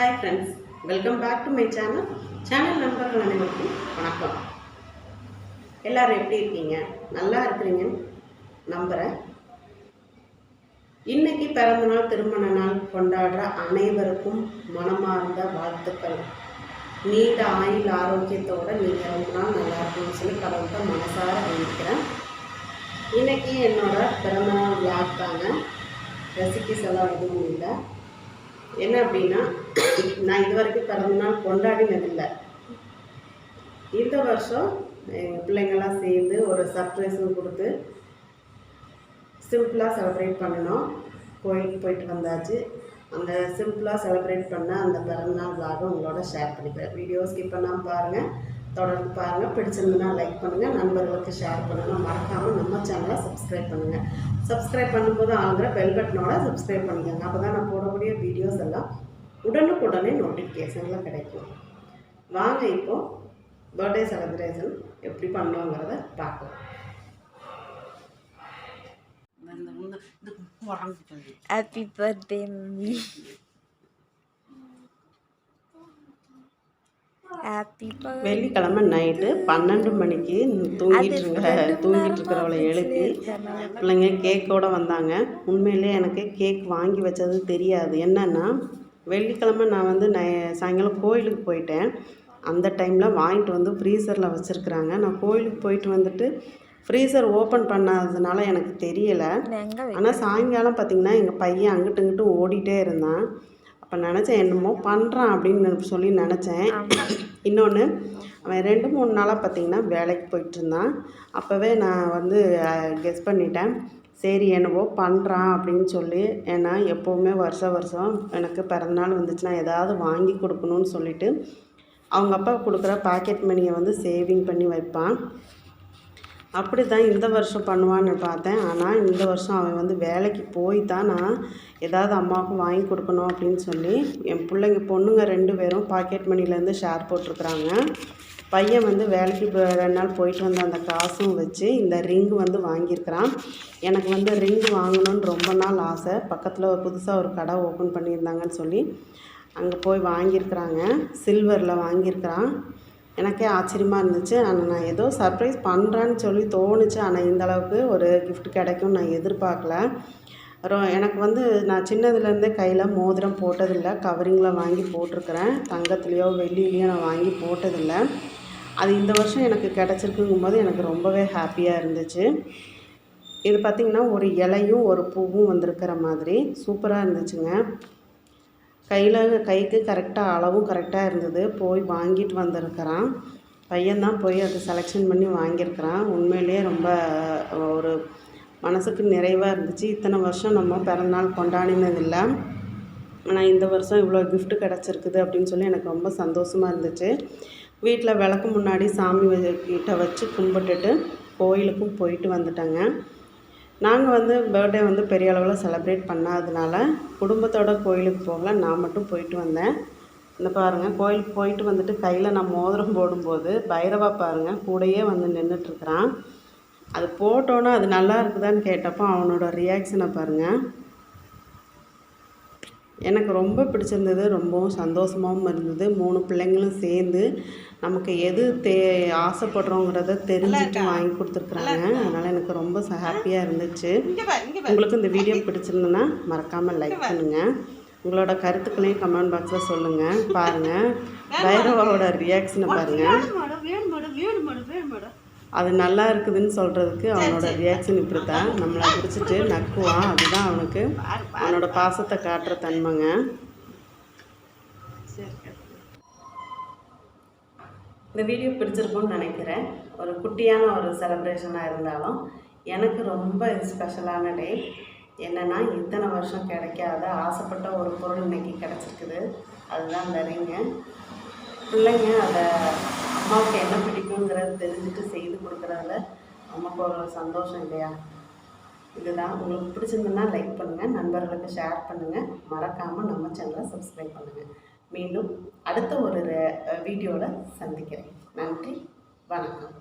Hi friends, welcome back to my channel. Channel நண்பர்கள் அனைவருக்கும் வணக்கம். எல்லாரும் எப்படி இருக்கீங்க? நல்லா இருக்கிறீங்கன்னு நம்புறேன். இன்னைக்கு பிறந்த நாள், திருமண நாள் கொண்டாடுற அனைவருக்கும் மனமார்ந்த வாழ்த்துக்கள். நீண்ட ஆயுள் ஆரோக்கியத்தோட நீங்க ரொம்ப நாள் நல்லா இருக்கும்னு சொல்லி கடவுள்கிட்ட மனசார வேண்டிக்கிறேன். இன்னைக்கு என்னோட பிறந்த நாள் விளாக் தாங்க. ரெசிபிஸ் எல்லாம் எதுவும் இல்லை. என்ன அப்படின்னா, நான் இது வரைக்கும் பிறந்த நாள் கொண்டாடினதில்லை. இந்த வருஷம் எங்கள் பிள்ளைங்கள்லாம் சேர்ந்து ஒரு சர்ப்ரைஸும் கொடுத்து சிம்பிளாக செலிப்ரேட் பண்ணணும். கோயிலுக்கு போயிட்டு வந்தாச்சு. அந்த சிம்பிளாக செலிப்ரேட் பண்ண அந்த பிறந்தநாள் விளாக உங்களோட ஷேர் பண்ணிக்கிறேன். வீடியோ ஸ்கிப் பண்ணாமல் பாருங்கள், தொடர்ந்து பாருங்கள். பிடிச்சிருந்துன்னா லைக் பண்ணுங்கள், நண்பர்களுக்கு ஷேர் பண்ணுங்கள். மறக்காமல் நம்ம சேனலை சப்ஸ்கிரைப் பண்ணுங்கள். சப்ஸ்கிரைப் பண்ணும்போது ஆகிற பெல் பட்டனோட சப்ஸ்கிரைப் பண்ணிக்கோங்க. அப்போ தான் நான் போடக்கூடிய வீடியோஸ் எல்லாம் உடனுக்குடனே நோட்டிஃபிகேஷனில் கிடைக்கும். வாங்க இப்போது பர்த்டே செலிப்ரேஷன் எப்படி பண்ணோங்கிறத பார்க்கலாம். Happy birthday, mummy. Happy birthday. வெள்ளிக்கிழமை நைட்டு 12 மணிக்கு தூங்கிட்டு இருக்கிறவளை எழுப்பி பிள்ளைங்க கேக்கோடு வந்தாங்க. உண்மையிலே எனக்கு கேக் வாங்கி வச்சது தெரியாது. என்னென்னா, வெள்ளிக்கிழமை நான் வந்து சாயங்காலம் கோயிலுக்கு போயிட்டேன். அந்த டைமில் வாங்கிட்டு வந்து ஃப்ரீசரில் வச்சுருக்குறாங்க. நான் கோயிலுக்கு போயிட்டு வந்துட்டு ஃப்ரீசர் ஓப்பன் பண்ணாததுனால எனக்கு தெரியலை. ஆனால் சாயங்காலம் பார்த்திங்கன்னா எங்கள் பையன் அங்கிட்டு இங்கிட்டு ஓடிட்டே இருந்தான். அப்போ நினச்சேன், என்னமோ பண்ணுறான் அப்படின்னு சொல்லி நினச்சேன். இன்னொன்று, அவன் 2-3 நாளாக பார்த்திங்கன்னா வேலைக்கு போயிட்டுருந்தான். அப்போவே நான் வந்து கெஸ் பண்ணிட்டேன், சரி என்னவோ பண்ணுறான் அப்படின்னு சொல்லி. ஏன்னா எப்போவுமே வருஷம் எனக்கு பிறந்தநாள் வந்துச்சுன்னா ஏதாவது வாங்கி கொடுக்கணும்னு சொல்லிவிட்டு அவங்க அப்பா கொடுக்குற பாக்கெட் மணியை வந்து சேவிங் பண்ணி வைப்பான். அப்படி தான் இந்த வருஷம் பண்ணுவான்னு பார்த்தேன். ஆனால் இந்த வருஷம் அவன் வந்து வேலைக்கு போய் தான் நான் ஏதாவது அம்மாவுக்கு வாங்கி கொடுக்கணும் அப்படின்னு சொல்லி என் பிள்ளைங்க பொண்ணுங்க 2 பேரும் பாக்கெட் மணிலேருந்து ஷேர் போட்டிருக்குறாங்க. பையன் வந்து வேலைக்கு 2 நாள் போயிட்டு வந்த அந்த காசும் வச்சு இந்த ரிங் வந்து வாங்கியிருக்கிறான். எனக்கு வந்து ரிங் வாங்கணுன்னு ரொம்ப நாள் ஆசை. பக்கத்தில் புதுசாக ஒரு கடை ஓப்பன் பண்ணியிருந்தாங்கன்னு சொல்லி அங்கே போய் வாங்கியிருக்கிறாங்க. சில்வரில் வாங்கியிருக்கிறான். எனக்கே ஆச்சரியமாக இருந்துச்சு. ஆனால் நான் ஏதோ சர்ப்ரைஸ் பண்ணுறான்னு சொல்லி தோணுச்சு. ஆனால் இந்தளவுக்கு ஒரு கிஃப்ட் கிடைக்கும் நான் எதிர்பார்க்கல. எனக்கு வந்து நான் சின்னதுலேருந்தே கையில் மோதிரம் போட்டதில்லை. கவரிங்கில் வாங்கி போட்டிருக்கிறேன். தங்கத்துலேயோ வெள்ளிலேயோ நான் வாங்கி போட்டதில்லை. அது இந்த வருஷம் எனக்கு கிடச்சிருக்குங்கும்போது எனக்கு ரொம்பவே ஹாப்பியாக இருந்துச்சு. இது பார்த்திங்கன்னா ஒரு இலையும் ஒரு பூவும் வந்திருக்கிற மாதிரி சூப்பராக இருந்துச்சுங்க. கைக்கு கரெக்டாக அளவும் கரெக்டாக இருந்தது. போய் வாங்கிட்டு வந்திருக்கிறான். பையன்தான் போய் அதை செலெக்ஷன் பண்ணி வாங்கியிருக்கிறான். உண்மையிலேயே ரொம்ப ஒரு மனசுக்கு நிறைவாக இருந்துச்சு. இத்தனை வருஷம் நம்ம பிறந்தநாள் கொண்டாடினதில்லை. ஆனால் இந்த வருஷம் இவ்வளோ கிஃப்ட் கிடச்சிருக்குது அப்படின்னு சொல்லி எனக்கு ரொம்ப சந்தோஷமாக இருந்துச்சு. வீட்டில் விளக்கு முன்னாடி சாமி கிட்ட வச்சு கும்பிட்டுட்டு கோயிலுக்கும் போயிட்டு வந்துட்டேங்க. நாங்கள் வந்து பர்த்டே வந்து பெரிய அளவில் செலிப்ரேட் பண்ணாததுனால குடும்பத்தோட கோயிலுக்கு போகல, நான் மட்டும் போயிட்டு வந்தேன். இந்த பாருங்கள், கோயிலுக்கு போயிட்டு வந்துட்டு கையில் நான் மோதிரம் போடும்போது பைரவா பாருங்கள் கூடையே வந்து நின்றுட்டுருக்குறான். அது போட்டோன்னா அது நல்லா இருக்குதான்னு கேட்டப்போ அவனோட ரியாக்ஷனை பாருங்கள். எனக்கு ரொம்ப பிடிச்சிருந்தது. ரொம்பவும் சந்தோஷமாகவும் இருந்தது. 3 பிள்ளைங்களும் சேர்ந்து நமக்கு எது ஆசைப்படுறோங்கிறத தெரிஞ்சுட்டு வாங்கி கொடுத்துருக்குறாங்க. அதனால் எனக்கு ரொம்ப ஹாப்பியாக இருந்துச்சு. உங்களுக்கு இந்த வீடியோ பிடிச்சிருந்துன்னா மறக்காமல் லைக் பண்ணுங்கள். உங்களோட கருத்துக்களையும் கமெண்ட் பாக்ஸில் சொல்லுங்கள். பாருங்கள், பைரவாவோட ரியாக்ஷனை பாருங்கள். அது நல்லா இருக்குதுன்னு சொல்கிறதுக்கு அவனோட ரியாக்ஷன் இப்படி தான். நம்மளை பிடிச்சிட்டு நக்குவான். அதுதான் அவனுக்கு அவனோட பாசத்தை காட்டுற தன்மைங்க. இந்த வீடியோ பிடிச்சிருக்கும்னு நினைக்கிறேன். ஒரு குட்டியான ஒரு செலிப்ரேஷனாக இருந்தாலும் எனக்கு ரொம்ப ஸ்பெஷலான டே. என்னென்னா, இத்தனை வருஷம் கிடைக்காத ஆசைப்பட்ட ஒரு பொருள் இன்றைக்கி கிடச்சிருக்குது. அதுதான் இந்த ரிங்கு. பிள்ளைங்க அதை அம்மாவுக்கு என்ன பிடிக்குங்கிறத தெரிஞ்சுட்டு செய்து கொடுக்குறதுல அம்மாவுக்கு ஒரு சந்தோஷம் இல்லையா? இதுதான். உங்களுக்கு பிடிச்சிருந்துன்னா லைக் பண்ணுங்கள், நண்பர்களுக்கு ஷேர் பண்ணுங்கள். மறக்காமல் நம்ம சேனலை சப்ஸ்கிரைப் பண்ணுங்கள். மீண்டும் அடுத்த ஒரு வீடியோவில் சந்திக்கிறேன். நன்றி, வணக்கம்.